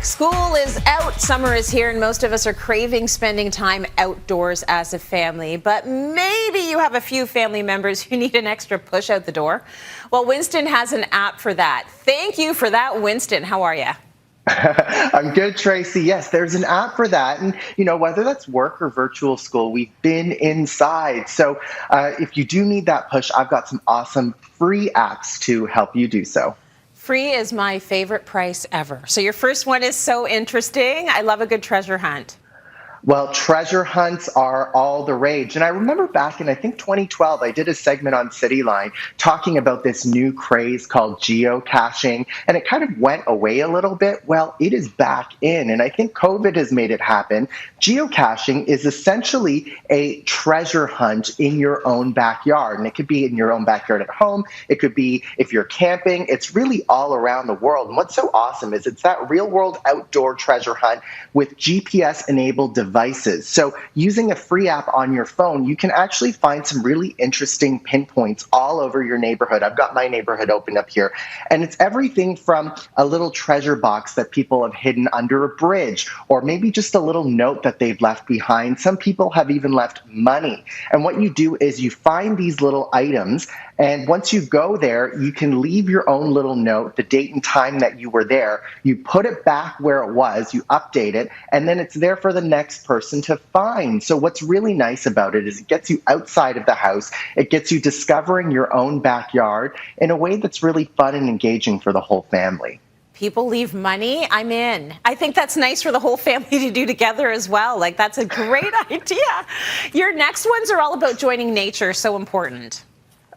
School is out, summer is here, and most of us are craving spending time outdoors as a family. But maybe you have a few family members who need an extra push out the door. Well, Winston has an app for that. Thank you for that, Winston. How are you? I'm good, Tracy. Yes, there's an app for that. And, whether that's work or virtual school, we've been inside. So if you do need that push, I've got some awesome free apps to help you do so. Free is my favorite price ever. So your first one is so interesting. I love a good treasure hunt. Well, treasure hunts are all the rage. And I remember back in, I think, 2012, I did a segment on Cityline talking about this new craze called geocaching, and it kind of went away a little bit. Well, it is back in, and I think COVID has made it happen. Geocaching is essentially a treasure hunt in your own backyard, and it could be in your own backyard at home. It could be if you're camping. It's really all around the world. And what's so awesome is it's that real-world outdoor treasure hunt with GPS-enabled devices. So using a free app on your phone, you can actually find some really interesting pinpoints all over your neighborhood. I've got my neighborhood open up here, and it's everything from a little treasure box that people have hidden under a bridge, or maybe just a little note that they've left behind. Some people have even left money. And what you do is you find these little items, and once you go there, you can leave your own little note, the date and time that you were there. You put it back where it was, you update it, and then it's there for the next person to find. So what's really nice about it is it gets you outside of the house. It gets you discovering your own backyard in a way that's really fun and engaging for the whole family. People leave money, I'm in. I think that's nice for the whole family to do together as well. Like, that's a great idea. Your next ones are all about joining nature, so important.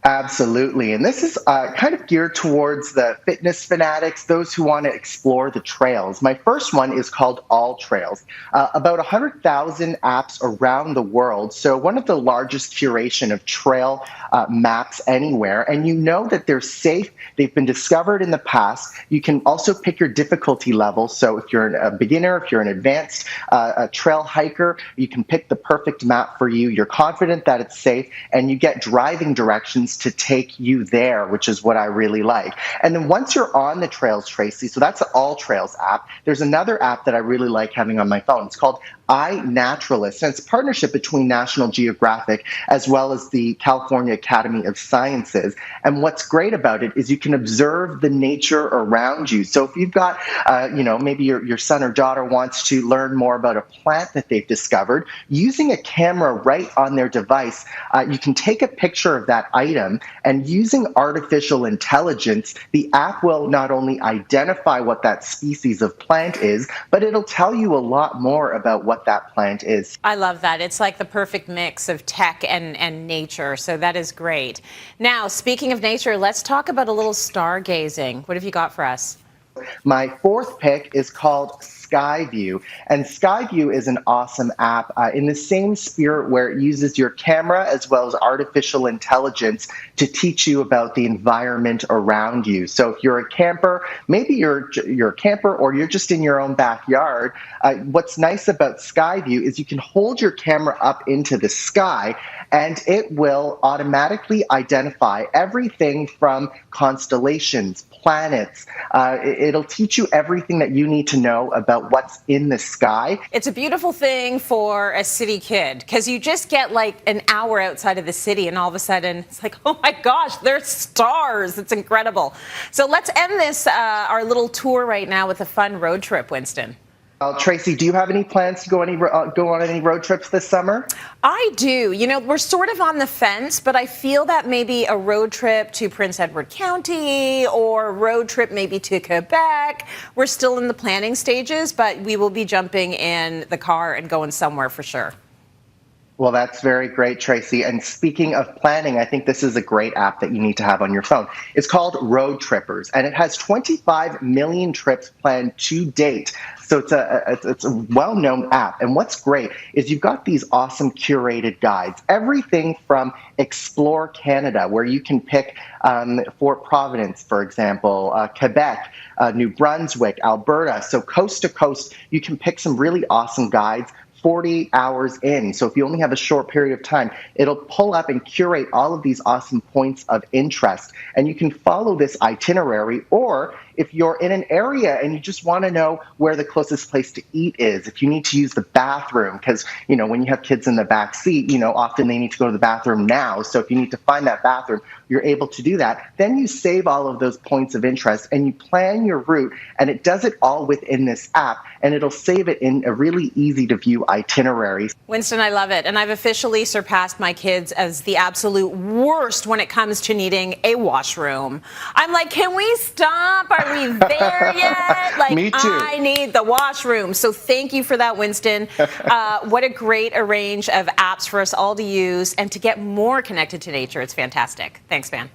Absolutely. And this is kind of geared towards the fitness fanatics, those who want to explore the trails. My first one is called All Trails. About 100,000 apps around the world. So one of the largest curation of trail maps anywhere. And you know that they're safe. They've been discovered in the past. You can also pick your difficulty level. So if you're a beginner, if you're an advanced a trail hiker, you can pick the perfect map for you. You're confident that it's safe, and you get driving directions to take you there, which is what I really like. And then once you're on the trails, Tracy, so that's the All Trails app, there's another app that I really like having on my phone. It's called iNaturalist, and it's a partnership between National Geographic as well as the California Academy of Sciences. And what's great about it is you can observe the nature around you. So if you've got, maybe your son or daughter wants to learn more about a plant that they've discovered, using a camera right on their device, you can take a picture of that item, and using artificial intelligence, the app will not only identify what that species of plant is, but it'll tell you a lot more about what that plant is. I love that. It's like the perfect mix of tech and nature, so that is great. Now, speaking of nature, let's talk about a little stargazing. What have you got for us? My fourth pick is called Skyview, and Skyview is an awesome app in the same spirit where it uses your camera as well as artificial intelligence to teach you about the environment around you. So if you're a camper, maybe you're a camper or you're just in your own backyard, what's nice about Skyview is you can hold your camera up into the sky and it will automatically identify everything from constellations, planets. It'll teach you everything that you need to know about what's in the sky. It's a beautiful thing for a city kid because you just get like an hour outside of the city and all of a sudden it's like, oh my gosh, there's stars. It's incredible. So let's end this, our little tour right now with a fun road trip, Winston. Tracy, do you have any plans to go on any road trips this summer? I do. We're sort of on the fence, but I feel that maybe a road trip to Prince Edward County or a road trip maybe to Quebec. We're still in the planning stages, but we will be jumping in the car and going somewhere for sure. Well, that's very great, Tracy. And speaking of planning, I think this is a great app that you need to have on your phone. It's called Road Trippers, and it has 25 million trips planned to date. So it's a well-known app. And what's great is you've got these awesome curated guides, everything from Explore Canada, where you can pick Fort Providence, for example, Quebec, New Brunswick, Alberta. So coast to coast, you can pick some really awesome guides 40 hours in. So if you only have a short period of time, it'll pull up and curate all of these awesome points of interest. And you can follow this itinerary, or if you're in an area and you just want to know where the closest place to eat is, if you need to use the bathroom, because, when you have kids in the back seat, often they need to go to the bathroom now. So if you need to find that bathroom, you're able to do that. Then you save all of those points of interest and you plan your route, and it does it all within this app, and it'll save it in a really easy to view itinerary. Winston, I love it. And I've officially surpassed my kids as the absolute worst when it comes to needing a washroom. I'm like, can we stop? Are we there yet? Like, Me too. I need the washroom. So thank you for that, Winston. What a great range of apps for us all to use and to get more connected to nature. It's fantastic. Thanks, man.